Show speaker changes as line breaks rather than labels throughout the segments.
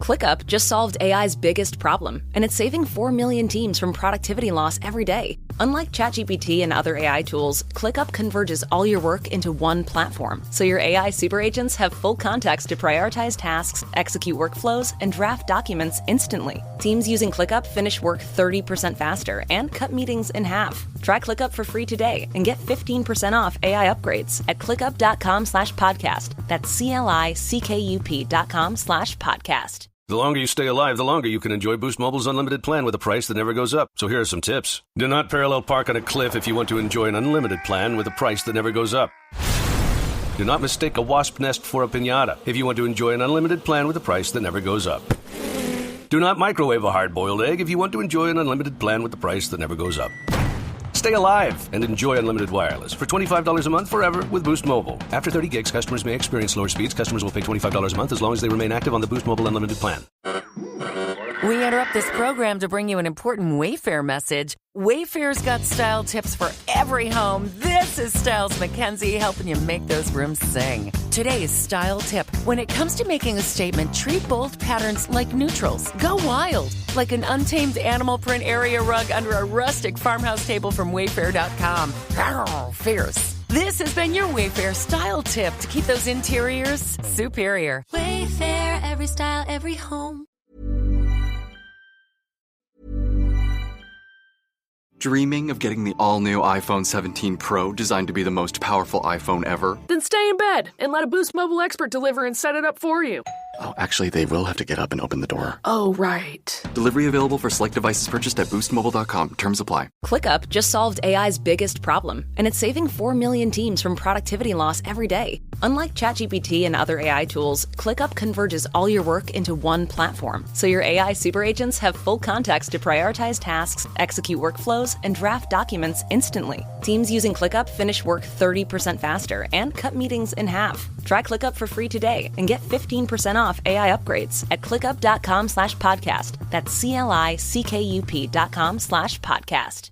ClickUp just solved AI's biggest problem, and it's saving 4 million teams from productivity loss every day. Unlike ChatGPT and other AI tools, ClickUp converges all your work into one platform, so your AI super agents have full context to prioritize tasks, execute workflows, and draft documents instantly. Teams using ClickUp finish work 30% faster and cut meetings in half. Try ClickUp for free today and get 15% off AI upgrades at clickup.com/podcast. That's CLICKUP.com/podcast.
The longer you stay alive, the longer you can enjoy Boost Mobile's unlimited plan with a price that never goes up. So here are some tips. Do not parallel park on a cliff if you want to enjoy an unlimited plan with a price that never goes up. Do not mistake a wasp nest for a piñata if you want to enjoy an unlimited plan with a price that never goes up. Do not microwave a hard-boiled egg if you want to enjoy an unlimited plan with the price that never goes up. Stay alive and enjoy unlimited wireless for $25 a month forever with Boost Mobile. After 30 gigs, customers may experience lower speeds. Customers will pay $25 a month as long as they remain active on the Boost Mobile Unlimited plan.
We interrupt this program to bring you an important Wayfair message. Wayfair's got style tips for every home. This is Styles McKenzie helping you make those rooms sing. Today's style tip. When it comes to making a statement, treat bold patterns like neutrals. Go wild, like an untamed animal print area rug under a rustic farmhouse table from Wayfair.com. Fierce. This has been your Wayfair style tip to keep those interiors superior.
Wayfair, every style, every home.
Dreaming of getting the all-new iPhone 17 Pro designed to be the most powerful iPhone ever?
Then stay in bed and let a Boost Mobile expert deliver and set it up for you.
Oh, actually, they will have to get up and open the door.
Oh, right.
Delivery available for select devices purchased at boostmobile.com. Terms apply.
ClickUp just solved AI's biggest problem, and it's saving 4 million teams from productivity loss every day. Unlike ChatGPT and other AI tools, ClickUp converges all your work into one platform, so your AI super agents have full context to prioritize tasks, execute workflows, and draft documents instantly. Teams using ClickUp finish work 30% faster and cut meetings in half. Try ClickUp for free today and get 15% off AI upgrades at clickup.com/podcast. That's CLICKUP.com/podcast.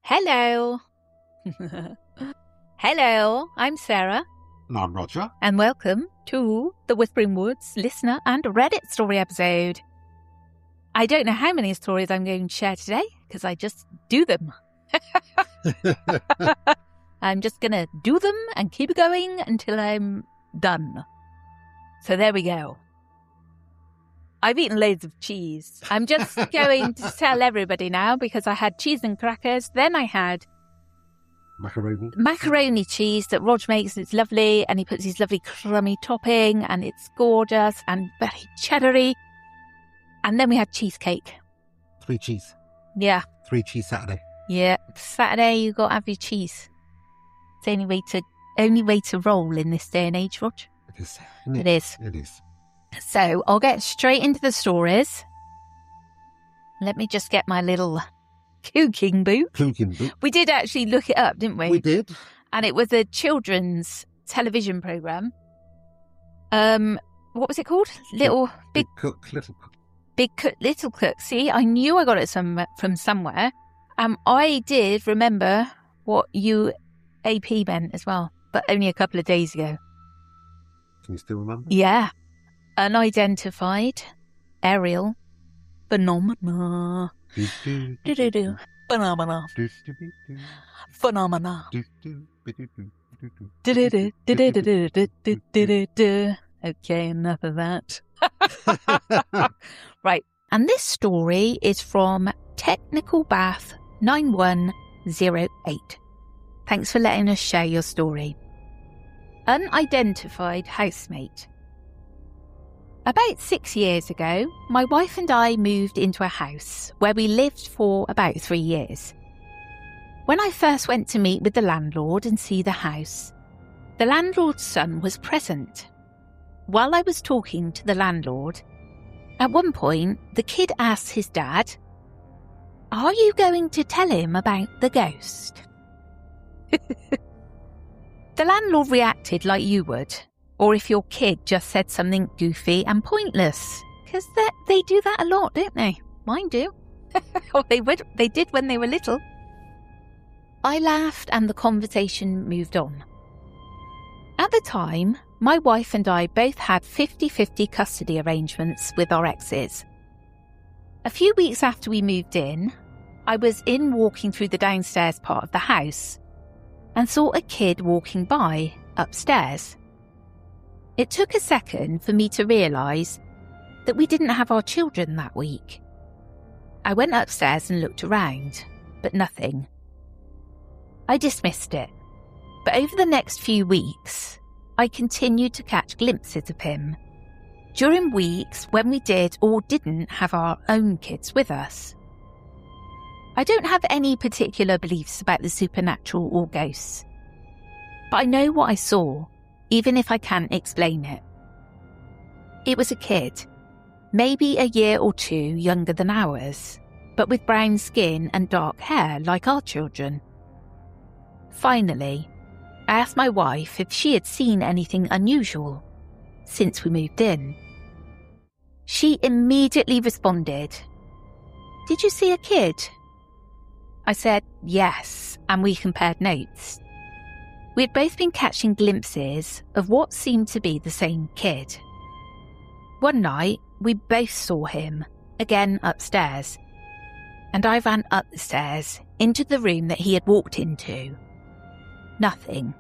Hello. Hello, I'm Sarah.
And I'm Roger.
And welcome to the Whispering Woods listener and Reddit story episode. I don't know how many stories I'm going to share today because I just do them. I'm just going to do them and keep it going until I'm done. So there we go. I've eaten loads of cheese. I'm just going to tell everybody now because I had cheese and crackers. Then I had macaroni cheese that Rog makes. It's lovely. And he puts his lovely crummy topping and it's gorgeous and very cheddary. And then we had cheesecake.
3 cheese.
Yeah.
3 cheese Saturday.
Yeah. Saturday you got to have your cheese. It's the only way to roll in this day and age, Rog.
It is.
It is.
It is.
So I'll get straight into the stories. Let me just get my little cooking book. We did actually look it up, didn't we?
We did.
And it was a children's television programme. What was it called?
Little Cook.
Big Cook, Little Cook. See, I knew I got it from somewhere. I did remember what UAP meant as well, but only a couple of days ago.
Can you still remember?
Yeah. Unidentified aerial phenomena. Phenomena. Phenomena. Okay, enough of that. Right. And this story is from Technical Bath 9108. Thanks for letting us share your story. Unidentified housemate. About 6 years ago, my wife and I moved into a house where we lived for about 3 years. When I first went to meet with the landlord and see the house, the landlord's son was present. while I was talking to the landlord, at one point the kid asked his dad, "Are you going to tell him about the ghost?" The landlord reacted like you would, or if your kid just said something goofy and pointless, because they do that a lot, don't they? Mine do. Or they did when they were little. I laughed and the conversation moved on. At the time, my wife and I both had 50-50 custody arrangements with our exes. A few weeks after we moved in, I was walking through the downstairs part of the house and saw a kid walking by upstairs. It took a second for me to realise that we didn't have our children that week. I went upstairs and looked around, but nothing. I dismissed it, but over the next few weeks, I continued to catch glimpses of him during weeks when we did or didn't have our own kids with us. I don't have any particular beliefs about the supernatural or ghosts, but I know what I saw, even if I can't explain it. It was a kid, maybe a year or two younger than ours, but with brown skin and dark hair like our children. Finally, I asked my wife if she had seen anything unusual since we moved in. She immediately responded, "Did you see a kid?" I said yes, and we compared notes. We had both been catching glimpses of what seemed to be the same kid. One night, we both saw him, again upstairs, and I ran up the stairs into the room that he had walked into. Nothing.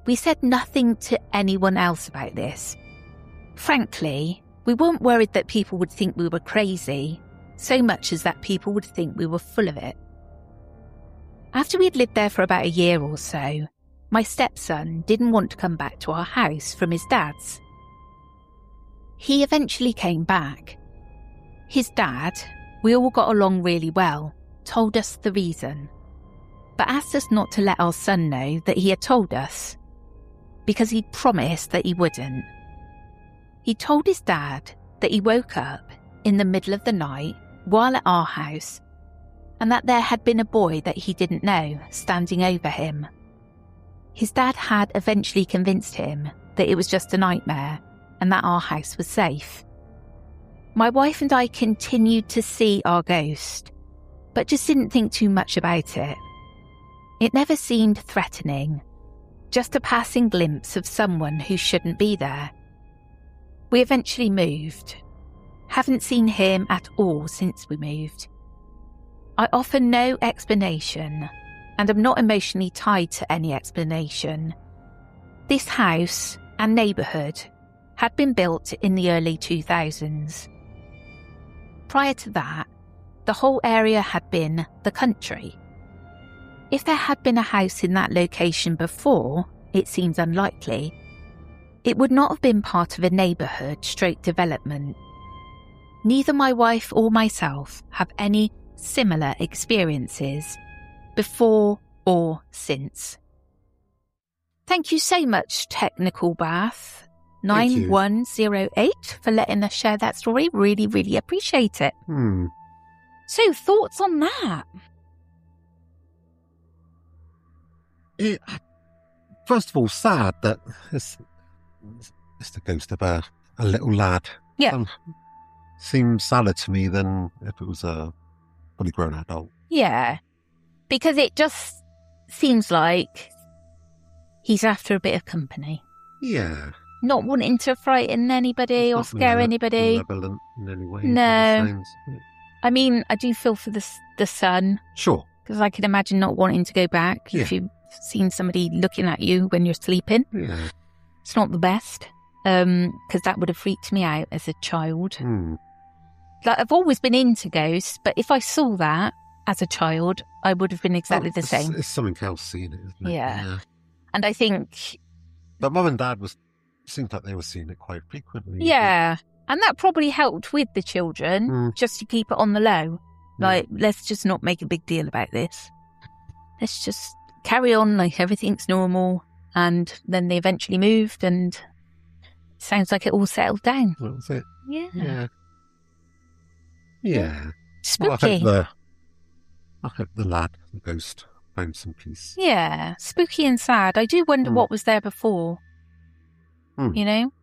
We said nothing to anyone else about this. Frankly, we weren't worried that people would think we were crazy, so much as that people would think we were full of it. After we had lived there for about a year or so, my stepson didn't want to come back to our house from his dad's. He eventually came back. His dad, we all got along really well, told us the reason, but asked us not to let our son know that he had told us, because he'd promised that he wouldn't. He told his dad that he woke up in the middle of the night while at our house, and that there had been a boy that he didn't know standing over him. His dad had eventually convinced him that it was just a nightmare and that our house was safe. My wife and I continued to see our ghost, but just didn't think too much about it. It never seemed threatening, just a passing glimpse of someone who shouldn't be there. We eventually moved. Haven't seen him at all since we moved. I offer no explanation, and am not emotionally tied to any explanation. This house and neighbourhood had been built in the early 2000s. Prior to that, the whole area had been the country. If there had been a house in that location before, it seems unlikely. It would not have been part of a neighbourhood stroke development. Neither my wife or myself have any similar experiences before or since. Thank you so much, Technical Bath 9108, for letting us share that story. Really, really appreciate it. So, thoughts on that?
First of all, sad that it's the ghost of a little lad.
Yeah.
Seems sadder to me than if it was a fully grown adult.
Yeah. Because it just seems like he's after a bit of company.
Yeah.
Not wanting to frighten anybody or scare anybody.
Malevolent in any way.
No. I mean, I do feel for the son.
Sure.
Because I can imagine not wanting to go back if you've seen somebody looking at you when you're sleeping.
Yeah.
It's not the best. Because that would have freaked me out as a child. Like, I've always been into ghosts, but if I saw that as a child, I would have been exactly the same.
It's something else seeing it, isn't it?
Yeah. And I think...
But Mum and Dad seemed like they were seeing it quite frequently.
Yeah. And that probably helped with the children, just to keep it on the low. Like, let's just not make a big deal about this. Let's just carry on like everything's normal. And then they eventually moved, and Sounds like it all settled down.
That was it.
Yeah.
Yeah.
Spooky.
Well, I hope the lad, the ghost, found some peace.
Yeah, spooky and sad. I do wonder what was there before. You know?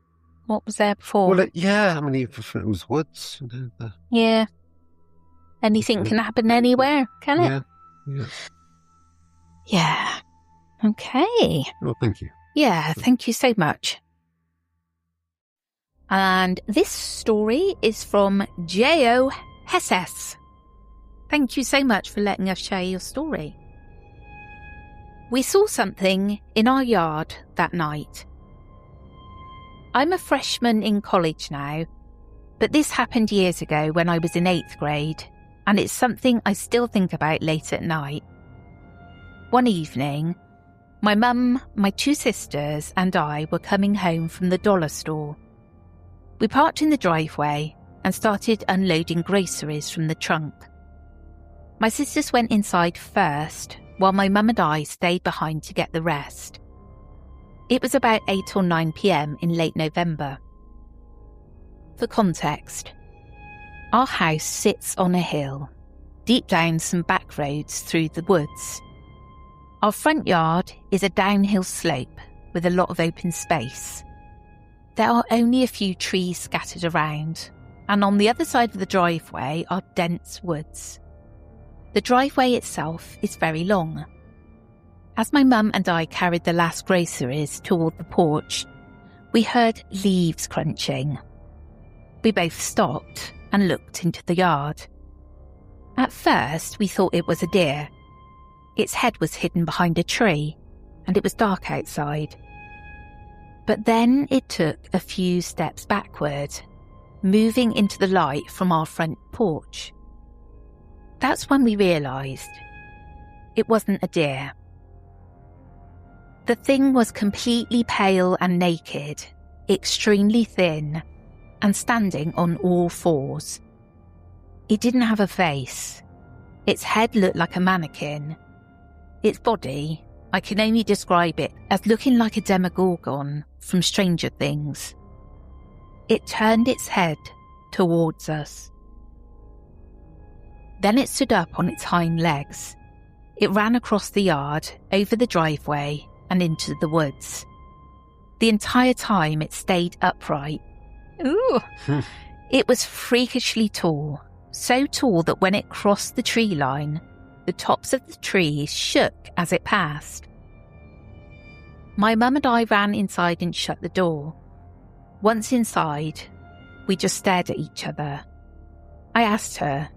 What was there before?
Well, I mean, it was woods.
Yeah. Anything can happen anywhere, can it?
Yeah.
Yeah. Okay.
Well, thank you.
Yeah, thank you so much. And this story is from J.O. Hesses. Thank you so much for letting us share your story. We saw something in our yard that night. I'm a freshman in college now, but this happened years ago when I was in 8th grade, and it's something I still think about late at night. One evening, my mum, my 2 sisters, and I were coming home from the dollar store. We parked in the driveway and started unloading groceries from the trunk. My sisters went inside first, while my mum and I stayed behind to get the rest. It was about 8 or 9 p.m. in late November. For context, our house sits on a hill, deep down some back roads through the woods. Our front yard is a downhill slope with a lot of open space. There are only a few trees scattered around, and on the other side of the driveway are dense woods. The driveway itself is very long. As my mum and I carried the last groceries toward the porch, we heard leaves crunching. We both stopped and looked into the yard. At first, we thought it was a deer. Its head was hidden behind a tree, and it was dark outside. But then it took a few steps backward, moving into the light from our front porch. That's when we realised it wasn't a deer. The thing was completely pale and naked, extremely thin, and standing on all fours. It didn't have a face. Its head looked like a mannequin. Its body, I can only describe it as looking like a demogorgon from Stranger Things. It turned its head towards us. Then it stood up on its hind legs. It ran across the yard, over the driveway, and into the woods. The entire time it stayed upright. Ooh! It was freakishly tall, so tall that when it crossed the tree line, the tops of the trees shook as it passed. My mum and I ran inside and shut the door. Once inside, we just stared at each other. I asked her,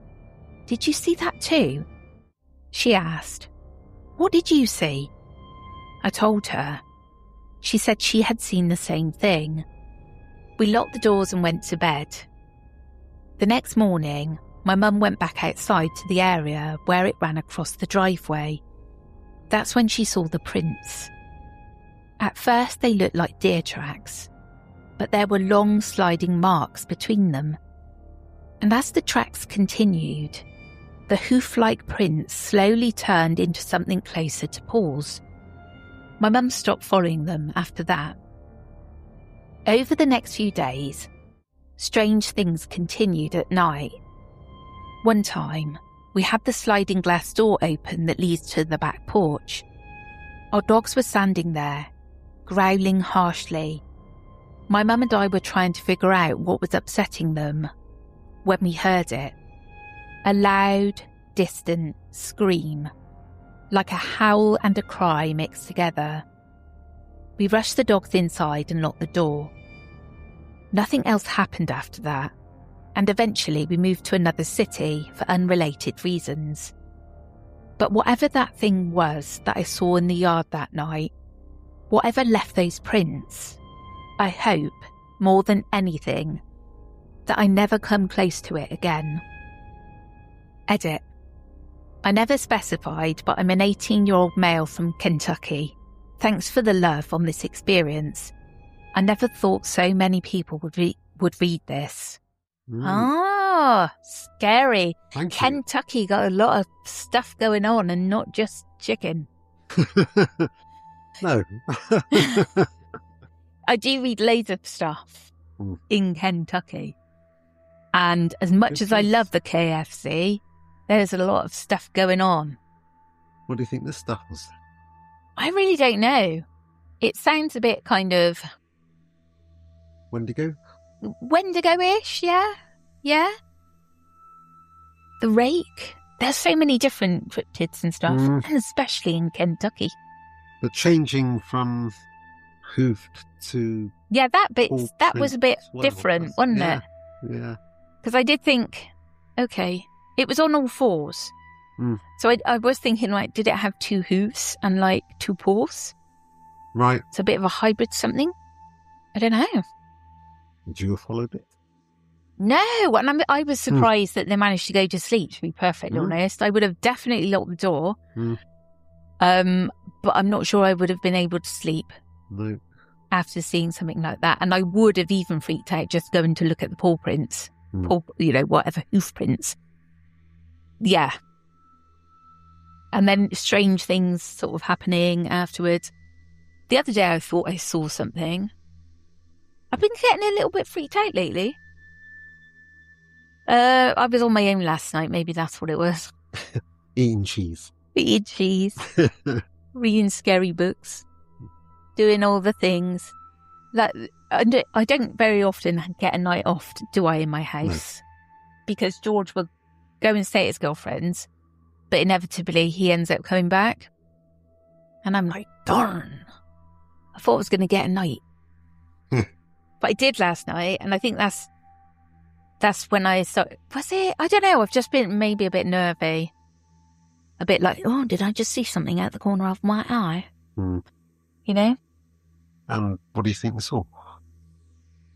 "Did you see that too?" She asked, "What did you see?" I told her. She said she had seen the same thing. We locked the doors and went to bed. The next morning, my mum went back outside to the area where it ran across the driveway. That's when she saw the prints. At first they looked like deer tracks, but there were long sliding marks between them. And as the tracks continued, the hoof-like prints slowly turned into something closer to paws. My mum stopped following them after that. Over the next few days, strange things continued at night. One time, we had the sliding glass door open that leads to the back porch. Our dogs were standing there, growling harshly. My mum and I were trying to figure out what was upsetting them when we heard it. A loud, distant scream, like a howl and a cry mixed together. We rushed the dogs inside and locked the door. Nothing else happened after that, and eventually we moved to another city for unrelated reasons. But whatever that thing was that I saw in the yard that night, whatever left those prints, I hope, more than anything, that I never come close to it again. Edit. I never specified, but I'm an 18-year-old male from Kentucky. Thanks for the love on this experience. I never thought so many people would read this. Ah, scary.
Thank you.
Kentucky got a lot of stuff going on and not just chicken.
No.
I do read loads of stuff in Kentucky. And as much as I love the KFC, there's a lot of stuff going on.
What do you think this stuff was?
I really don't know. It sounds a bit kind of
Wendigo?
Wendigo-ish, yeah? Yeah? The rake. There's so many different cryptids and stuff, and especially in Kentucky.
But changing from hoofed to...
Yeah, that was a bit different, wasn't it?
Yeah.
Because I did think, okay, it was on all fours. So I was thinking, like, did it have 2 hooves and, like, 2 paws?
Right.
It's a bit of a hybrid something. I don't know.
Would you have followed it?
No, and I was surprised that they managed to go to sleep, to be perfectly honest. I would have definitely locked the door. But I'm not sure I would have been able to sleep after seeing something like that. And I would have even freaked out just going to look at the paw prints, whatever, hoof prints. Yeah. And then strange things sort of happening afterwards. The other day I thought I saw something. I've been getting a little bit freaked out lately. I was on my own last night. Maybe that's what it was.
Eating cheese.
Eating cheese. Reading scary books. Doing all the things. That I don't very often get a night off, do I, in my house? No. Because George will go and stay at his girlfriend's, but inevitably he ends up coming back. And I'm like, darn. I thought I was going to get a night. But I did last night, and I think that's when I started. Was it? I don't know. I've just been maybe a bit nervy. A bit like, oh, did I just see something out the corner of my eye? You know?
What do you think you saw?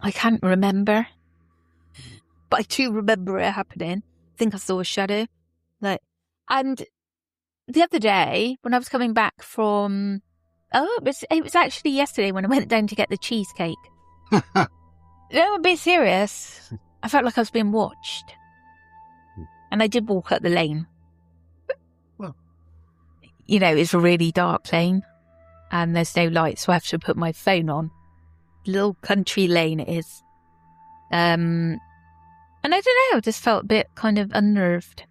I can't remember. But I do remember it happening. I think I saw a shadow. And the other day, when I was coming back from... Oh, it was actually yesterday when I went down to get the cheesecake. No, I'm a bit serious. I felt like I was being watched. And I did walk up the lane.
Well.
You know, it's a really dark lane. And there's no light, so I have to put my phone on. Little country lane it is. And I don't know, I just felt a bit kind of unnerved.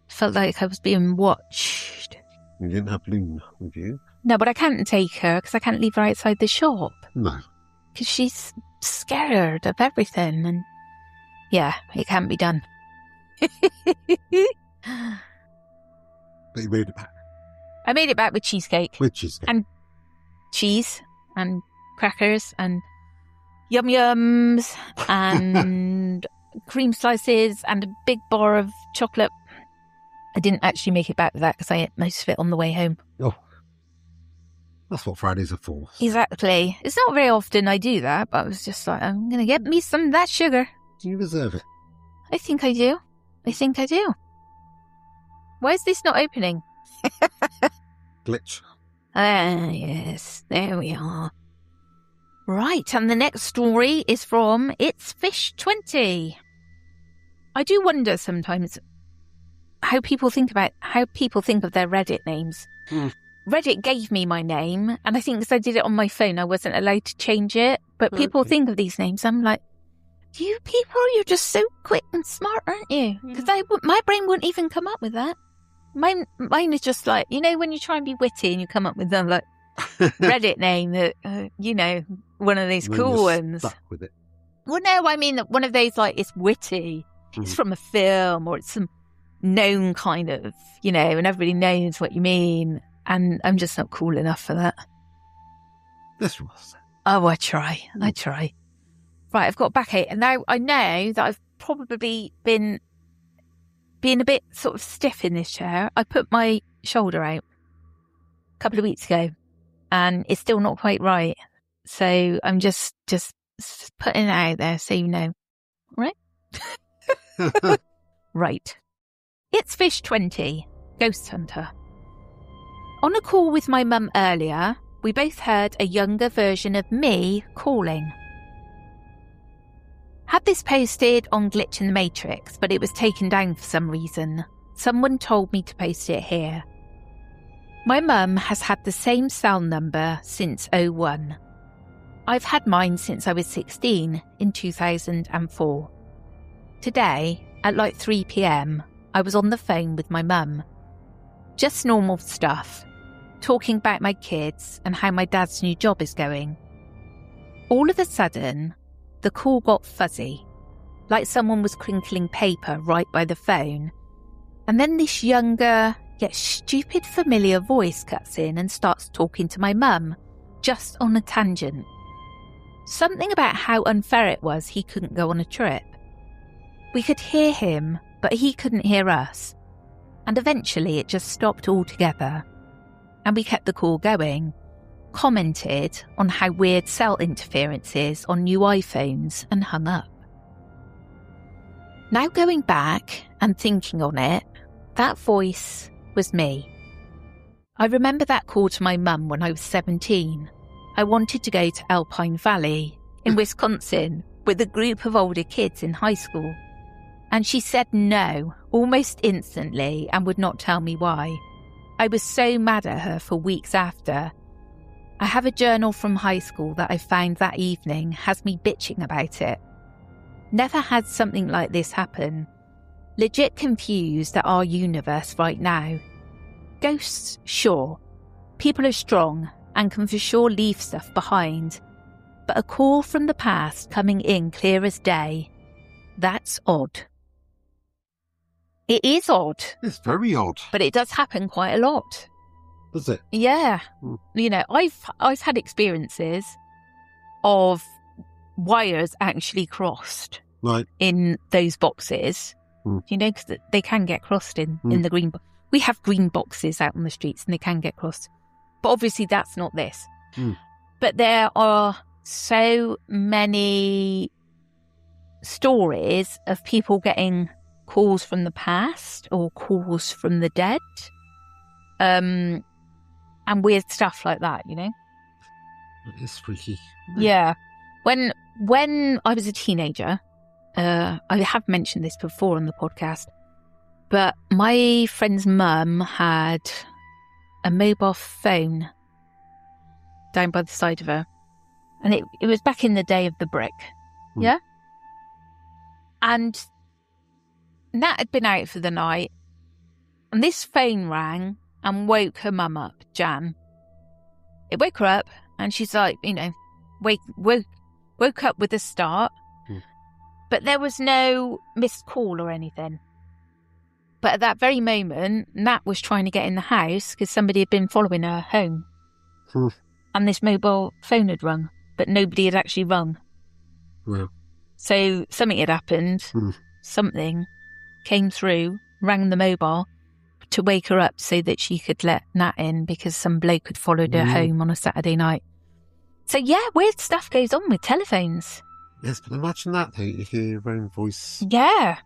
Felt like I was being watched.
You didn't have Luna with you?
No, but I can't take her because I can't leave her outside the shop.
No.
Because she's scared of everything, and yeah, it can't be done.
But you made it back?
I made it back with cheesecake.
With cheesecake.
And cheese, and crackers, and yum-yums, and cream slices, and a big bar of chocolate. I didn't actually make it back with that because I ate most of it on the way home.
Oh. That's what Fridays are for.
Exactly. It's not very often I do that, but I was just like, I'm going to get me some of that sugar.
Do you deserve it?
I think I do. Why is this not opening?
Glitch.
Yes, there we are. Right, and the next story is from It's Fish 20. I do wonder sometimes how people think of their Reddit names. Reddit gave me my name, and I think because I did it on my phone, I wasn't allowed to change it. But people think of these names. I'm like, you people, you're just so quick and smart, aren't you? Because my brain wouldn't even come up with that. Mine is just like, you know, when you try and be witty and you come up with a like Reddit name that, one of these cool ones.
Stuck with it.
Well, no, I mean one of those like it's witty. It's from a film or it's some known kind of, and everybody knows what you mean. And I'm just not cool enough for that.
This was.
Oh, I try. Right, I've got backache. And now I know that I've probably been being a bit sort of stiff in this chair. I put my shoulder out a couple of weeks ago and it's still not quite right. So I'm just putting it out there so you know. Right? Right. It's Fish 20, Ghost Hunter. On a call with my mum earlier, we both heard a younger version of me calling. Had this posted on Glitch in the Matrix, but it was taken down for some reason. Someone told me to post it here. My mum has had the same cell number since 01. I've had mine since I was 16 in 2004. Today, at like 3 p.m, I was on the phone with my mum. Just normal stuff, talking about my kids and how my dad's new job is going. All of a sudden, the call got fuzzy, like someone was crinkling paper right by the phone. And then this younger, yet stupid familiar voice cuts in and starts talking to my mum, just on a tangent. Something about how unfair it was he couldn't go on a trip. We could hear him, but he couldn't hear us. And eventually it just stopped altogether. And we kept the call going, commented on how weird cell interference is on new iPhones, and hung up. Now going back and thinking on it, that voice was me. I remember that call to my mum when I was 17. I wanted to go to Alpine Valley in Wisconsin with a group of older kids in high school. And she said no almost instantly and would not tell me why. I was so mad at her for weeks after. I have a journal from high school that I found that evening has me bitching about it. Never had something like this happen. Legit confused at our universe right now. Ghosts, sure. People are strong and can for sure leave stuff behind. But a call from the past coming in clear as day, that's odd. It is odd.
It's very odd.
But it does happen quite a lot.
Does it?
Yeah. You know, I've had experiences of wires actually crossed in those boxes. You know, because they can get crossed in the green box. We have green boxes out on the streets and they can get crossed. But obviously that's not this. But there are so many stories of people getting calls from the past or calls from the dead. And weird stuff like that, you know?
It is freaky.
Yeah. When I was a teenager, I have mentioned this before on the podcast, but my friend's mum had a mobile phone down by the side of her. And it was back in the day of the brick. Yeah? And Nat had been out for the night. And this phone rang and woke her mum up, Jan. It woke her up and she's like, you know, woke up with a start. But there was no missed call or anything. But at that very moment, Nat was trying to get in the house because somebody had been following her home. And this mobile phone had rung, but nobody had actually rung.
Well.
So something had happened. Something came through, rang the mobile to wake her up so that she could let Nat in because some bloke had followed her home on a Saturday night. So yeah, weird stuff goes on with telephones.
Yes, but imagine that, though, you hear your own voice.
Yeah,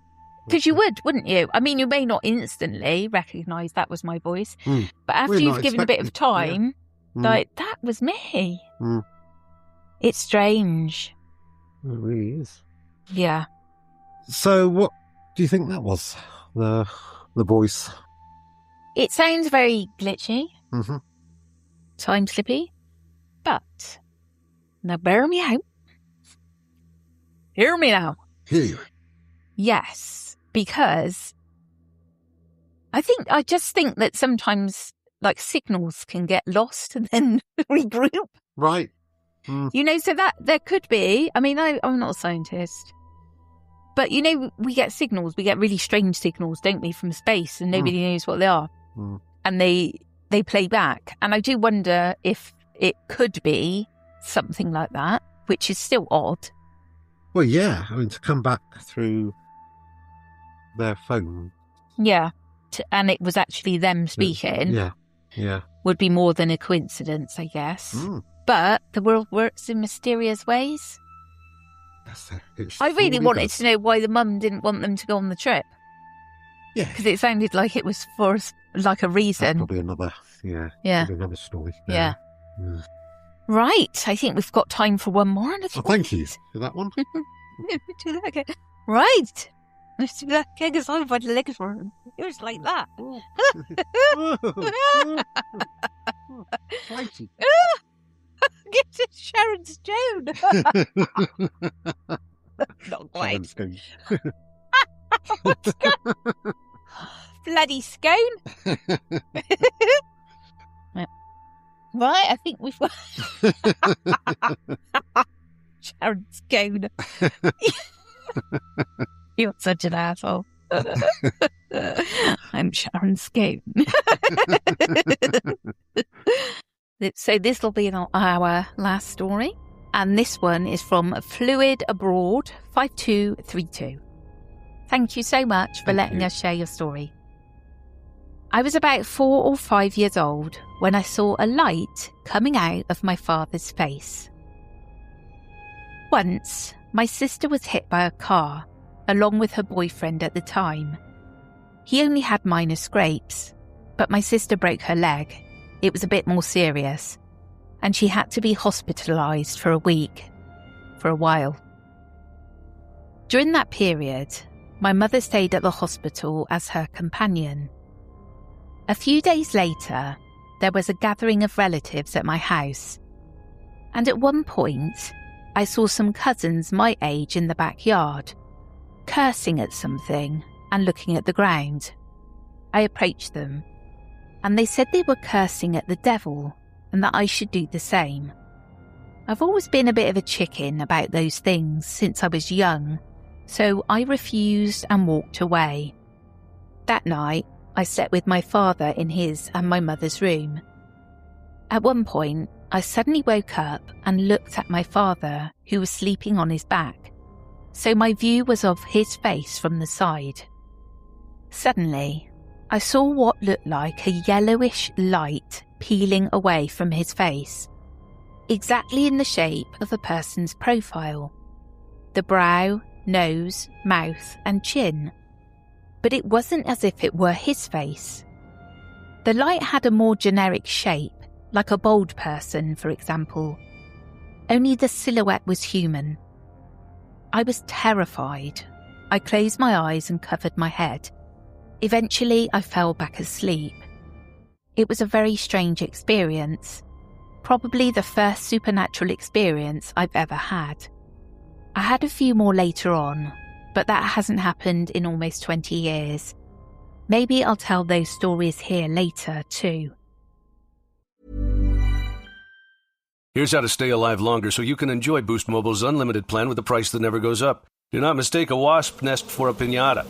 because you would, wouldn't you? I mean, you may not instantly recognise that was my voice, but after you've given a bit of time, like, that was me. It's strange.
It really is.
Yeah.
So what do you think that was, the voice?
It sounds very glitchy, time slippy, but now bear me out. Hear me now.
Hear you.
Yes, because I just think that sometimes like signals can get lost and then regroup.
Right.
You know, so that there could be, I mean, I'm not a scientist, but you know, we get signals, we get really strange signals, don't we, from space and nobody knows what they are. And they play back. And I do wonder if it could be something like that, which is still odd.
Well, yeah. I mean, to come back through their phone.
Yeah. And it was actually them speaking.
Yeah.
Would be more than a coincidence, I guess. But the world works in mysterious ways. I really wanted to know why the mum didn't want them to go on the trip.
Yeah.
Because it sounded like it was for like a reason.
That's probably another, probably another story.
Yeah. Right, I think we've got time for one more.
Thank you for that one.
Right. Let's do that again because I've had legs for him. It was like that. It's Sharon Stone. Not quite.
Sharon Stone.
Bloody scone. Right, I think we've got Sharon Scone. You're such an asshole. I'm Sharon Scone. So this will be our last story. And this one is from Fluid Abroad 5232. Thank you so much for letting us share your story. I was about 4 or 5 years old when I saw a light coming out of my father's face. Once, my sister was hit by a car, along with her boyfriend at the time. He only had minor scrapes, but my sister broke her leg. It was a bit more serious, and she had to be hospitalised for a week, for a while. During that period, my mother stayed at the hospital as her companion. A few days later, there was a gathering of relatives at my house, and at one point, I saw some cousins my age in the backyard, cursing at something and looking at the ground. I approached them, and they said they were cursing at the devil and that I should do the same. I've always been a bit of a chicken about those things since I was young, so I refused and walked away. That night, I slept with my father in his and my mother's room. At one point, I suddenly woke up and looked at my father, who was sleeping on his back, so my view was of his face from the side. Suddenly, I saw what looked like a yellowish light peeling away from his face, exactly in the shape of a person's profile. The brow, nose, mouth and chin. But it wasn't as if it were his face. The light had a more generic shape, like a bald person, for example. Only the silhouette was human. I was terrified. I closed my eyes and covered my head. Eventually, I fell back asleep. It was a very strange experience, probably the first supernatural experience I've ever had. I had a few more later on, but that hasn't happened in almost 20 years. Maybe I'll tell those stories here later too.
Here's how to stay alive longer so you can enjoy Boost Mobile's unlimited plan with the price that never goes up. Do not mistake a wasp nest for a piñata.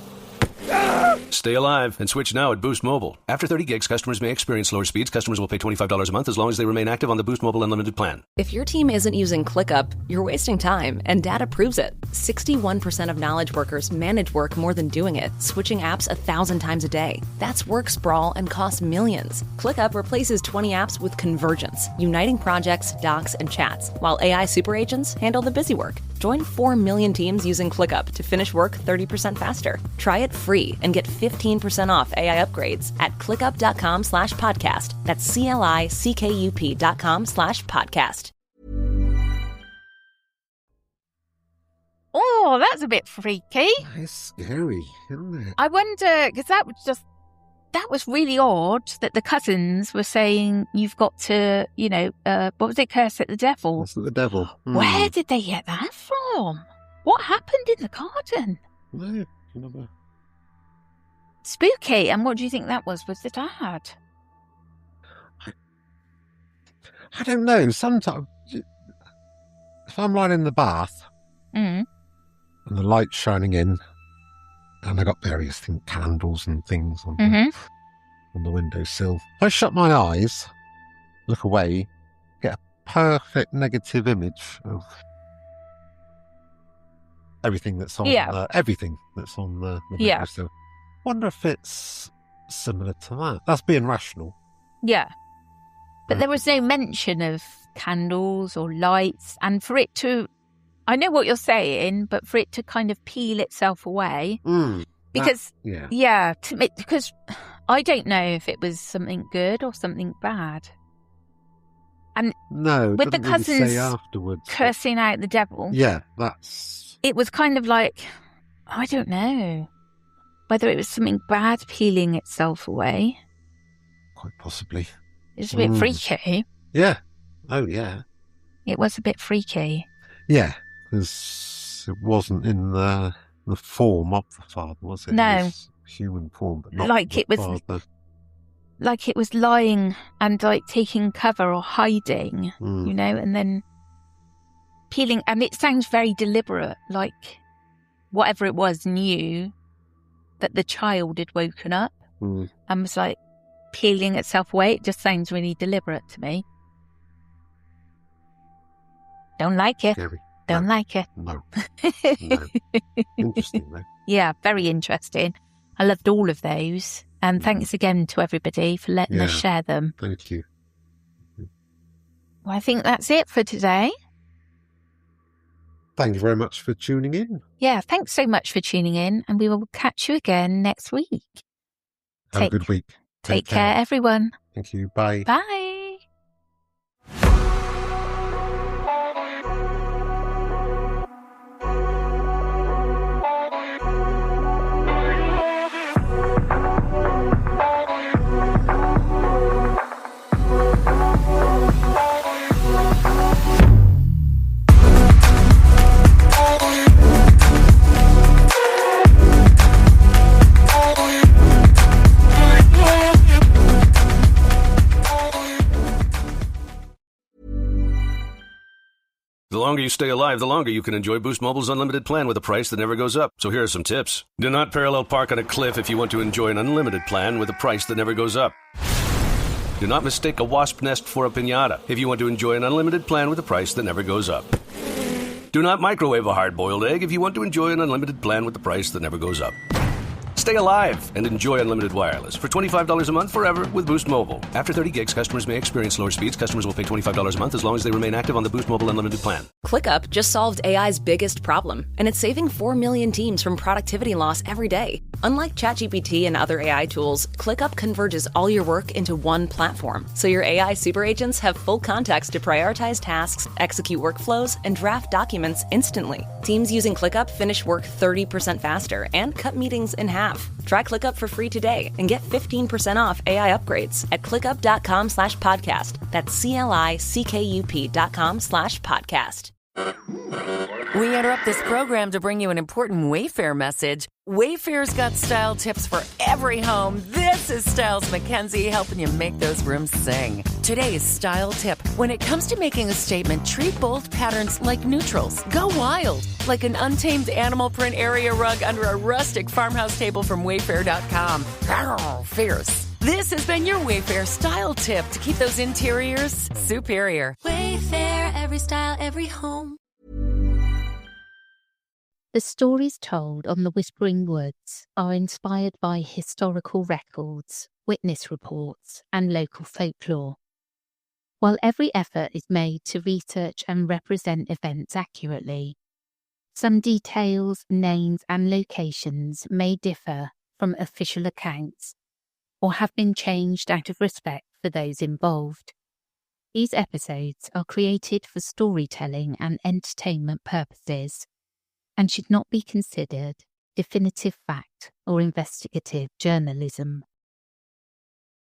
Stay alive and switch now at Boost Mobile. After 30 gigs, customers may experience slower speeds. Customers will pay $25 a month as long as they remain active on the Boost Mobile Unlimited plan.
If your team isn't using ClickUp, you're wasting time, and data proves it. 61% of knowledge workers manage work more than doing it, switching apps 1,000 times a day. That's work sprawl and costs millions. ClickUp replaces 20 apps with Convergence, uniting projects, docs, and chats, while AI super agents handle the busy work. Join 4 million teams using ClickUp to finish work 30% faster. Try it free and get 15% off AI upgrades at clickup.com/podcast. That's CLICKUP.com/podcast.
Oh, that's a bit freaky.
It's scary, isn't it?
I wonder, because that was really odd that the cousins were saying you've got to, what was it, curse at the devil?
That's the devil.
Where did they get that from? What happened in the garden?
No, never.
Spooky. And what do you think that was with the dad?
I don't know. Sometimes, if I'm lying in the bath and the light's shining in, and I got various candles and things on the windowsill. If I shut my eyes, look away, get a perfect negative image of everything that's on the windowsill. Wonder if it's similar to that. That's being rational.
Yeah. But there was no mention of candles or lights, and for it to, I know what you're saying, but for it to kind of peel itself away, because because I don't know if it was something good or something bad. And
no,
with the cousins
really say afterwards,
cursing out the devil,
it
was kind of like, I don't know whether it was something bad peeling itself away.
Quite possibly.
It's a bit freaky.
Yeah. Oh, yeah.
It was a bit freaky.
Yeah, because it wasn't in the form of the father, was it?
No.
It was human form, but not
Like
the
it was,
father.
like it was lying and like taking cover or hiding, you know, and then peeling. And it sounds very deliberate, like whatever it was knew that the child had woken up and was like peeling itself away. It just sounds really deliberate to me. Don't like it.
Scary.
Don't like it.
No. No. Interesting, though.
Yeah, very interesting. I loved all of those. And thanks again to everybody for letting us share them.
Thank you.
Well, I think that's it for today.
Thank you very much for tuning in.
Yeah, thanks so much for tuning in. And we will catch you again next week.
Have a good week.
Take care, everyone.
Thank you. Bye.
Bye.
The longer you stay alive, the longer you can enjoy Boost Mobile's unlimited plan with a price that never goes up. So here are some tips. Do not parallel park on a cliff if you want to enjoy an unlimited plan with a price that never goes up. Do not mistake a wasp nest for a piñata if you want to enjoy an unlimited plan with a price that never goes up. Do not microwave a hard-boiled egg if you want to enjoy an unlimited plan with the price that never goes up. Stay alive and enjoy unlimited wireless for $25 a month forever with Boost Mobile. After 30 gigs, customers may experience slower speeds. Customers will pay $25 a month as long as they remain active on the Boost Mobile Unlimited plan.
ClickUp just solved AI's biggest problem, and it's saving 4 million teams from productivity loss every day. Unlike ChatGPT and other AI tools, ClickUp converges all your work into one platform, so your AI super agents have full context to prioritize tasks, execute workflows, and draft documents instantly. Teams using ClickUp finish work 30% faster and cut meetings in half. Try ClickUp for free today and get 15% off AI upgrades at clickup.com/podcast. That's CLICKUP.com/podcast.
We interrupt this program to bring you an important Wayfair message. Wayfair's got style tips for every home. This is Styles Mackenzie helping you make those rooms sing. Today's style tip. When it comes to making a statement, treat bold patterns like neutrals. Go wild, like an untamed animal print area rug under a rustic farmhouse table from Wayfair.com. Arr, fierce. This has been your Wayfair style tip to keep those interiors superior.
Wayfair, every style, every home.
The stories told on the Whispering Woods are inspired by historical records, witness reports, and local folklore. While every effort is made to research and represent events accurately, some details, names, and locations may differ from official accounts or have been changed out of respect for those involved. These episodes are created for storytelling and entertainment purposes and should not be considered definitive fact or investigative journalism.